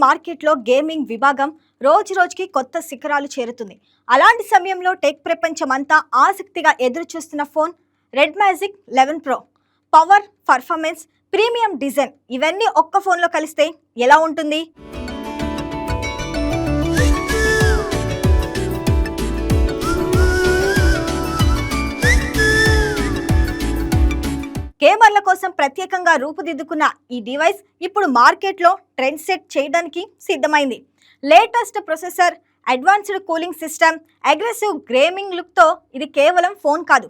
మార్కెట్లో గేమింగ్ విభాగం రోజుకి కొత్త శిఖరాలు చేరుతుంది. అలాంటి సమయంలో టెక్ ప్రపంచం అంతా ఆసక్తిగా ఎదురు చూస్తున్న phone red magic 11 pro. Power, performance, premium design ఇవన్నీ ఒక్క ఫోన్లో కలిస్తే ఎలా ఉంటుంది? గేమర్ల కోసం ప్రత్యేకంగా రూపుదిద్దుకున్న ఈ డివైస్ ఇప్పుడు మార్కెట్లో ట్రెండ్ సెట్ చేయడానికి సిద్ధమైంది. Latest processor, advanced cooling system, aggressive gaming లుక్తో ఇది కేవలం ఫోన్ కాదు,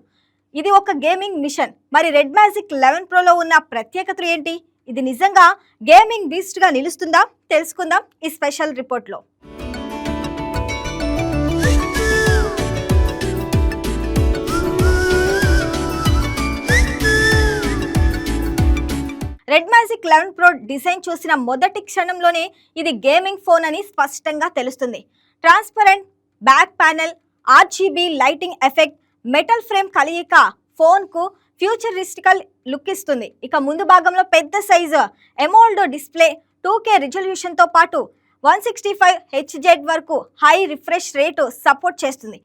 ఇది ఒక గేమింగ్ మిషన్. మరి రెడ్ మ్యాజిక్ 11 ప్రోలో ఉన్న ప్రత్యేకతలు ఏంటి? ఇది నిజంగా గేమింగ్ బీస్ట్గా నిలుస్తుందా? తెలుసుకుందాం ఈ స్పెషల్ రిపోర్ట్లో. రెడ్ మ్యాజిక్ 11 ప్రో డిజైన్ చూసిన మొదటి క్షణంలోనే ఇది గేమింగ్ ఫోన్ అని స్పష్టంగా తెలుస్తుంది. Transparent back panel, RGB lighting effect, metal frame కలయిక ఫోన్కు ఫ్యూచరిస్టికల్ లుక్ ఇస్తుంది. ఇక ముందు భాగంలో పెద్ద సైజు ఎమోల్డ్ డిస్ప్లే, 2K రిజల్యూషన్తో పాటు 165 Hz వరకు హై రిఫ్రెష్ రేటు సపోర్ట్ చేస్తుంది.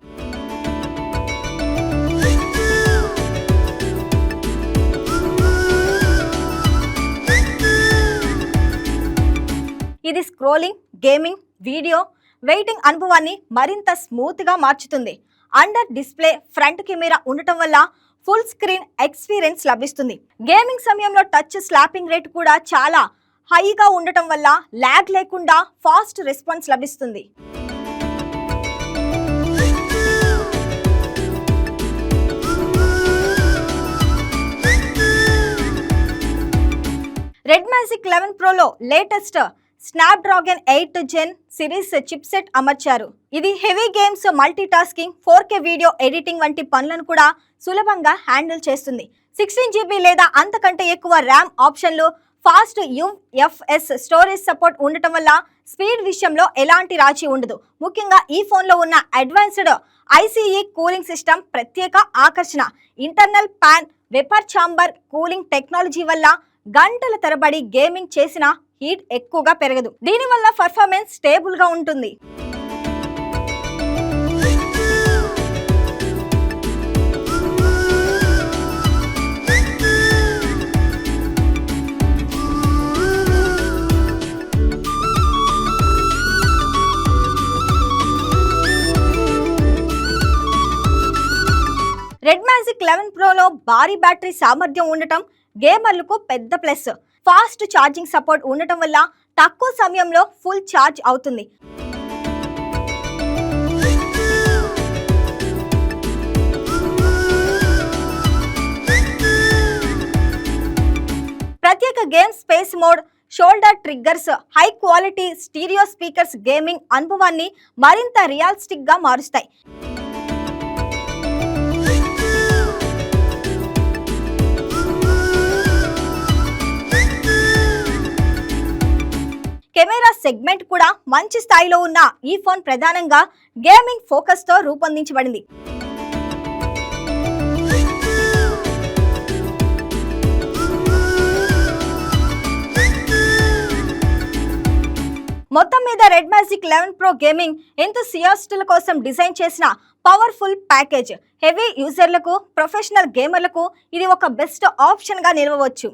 ఇది స్క్రోలింగ్, గేమింగ్, వీడియో, వెయిటింగ్ అనుభవాన్ని మరింత స్మూత్గా మార్చుతుంది. అండర్ డిస్ప్లే ఫ్రంట్ కెమెరా ఉండటం వల్ల ఫుల్ స్క్రీన్ ఎక్స్పీరియన్స్ లభిస్తుంది. గేమింగ్ సమయంలో టచ్ స్లాపింగ్ రేట్ కూడా చాలా హైగా ఉండటం వల్ల ల్యాగ్ లేకుండా ఫాస్ట్ రెస్పాన్స్ లభిస్తుంది. రెడ్ మ్యాజిక్ 11 ప్రోలో లేటెస్ట్ స్నాప్డ్రాగన్ 8 జెన్ సిరీస్ చిప్సెట్ అమర్చారు. ఇది heavy games, multi tasking, 4K video editing వంటి పనులను కూడా సులభంగా హ్యాండిల్ చేస్తుంది. 16 GB లేదా అంతకంటే ఎక్కువ ర్యామ్ ఆప్షన్లు, ఫాస్ట్ UFS స్టోరేజ్ సపోర్ట్ ఉండటం వల్ల స్పీడ్ విషయంలో ఎలాంటి రాజీ ఉండదు. ముఖ్యంగా ఈ ఫోన్లో ఉన్న అడ్వాన్స్డ్ ICE కూలింగ్ సిస్టమ్ ప్రత్యేక ఆకర్షణ. Internal fan, vapour chamber cooling technology వల్ల గంటల తరబడి గేమింగ్ చేసిన హీట్ ఎక్కువగా పెరగదు. దీనివల్ల పర్ఫార్మెన్స్ స్టేబుల్ గా ఉంటుంది. రెడ్ మ్యాజిక్ 11 ప్రోలో భారీ బ్యాటరీ సామర్థ్యం ఉండటం గేమర్లకు పెద్ద ప్లస్. ఫాస్ట్ ఛార్జింగ్ సపోర్ట్ ఉండటం వల్ల తక్కువ సమయంలో ఫుల్ ఛార్జ్ అవుతుంది. ప్రత్యేక game space mode, shoulder triggers, high quality stereo speakers gaming అనుభవాన్ని మరింత రియలిస్టిక్ గా మారుస్తాయి. కెమెరా సెగ్మెంట్ కూడా మంచి స్థాయిలో ఉన్న ఈ ఫోన్ ప్రధానంగా గేమింగ్ ఫోకస్తో రూపొందించబడింది. మొత్తం మీద రెడ్ మ్యాజిక్ 11 ప్రో గేమింగ్ ఎంతూసియాస్టుల కోసం డిజైన్ చేసిన పవర్ఫుల్ ప్యాకేజ్. హెవీ యూజర్లకు, ప్రొఫెషనల్ గేమర్లకు ఇది ఒక బెస్ట్ ఆప్షన్గా నిలవవచ్చు.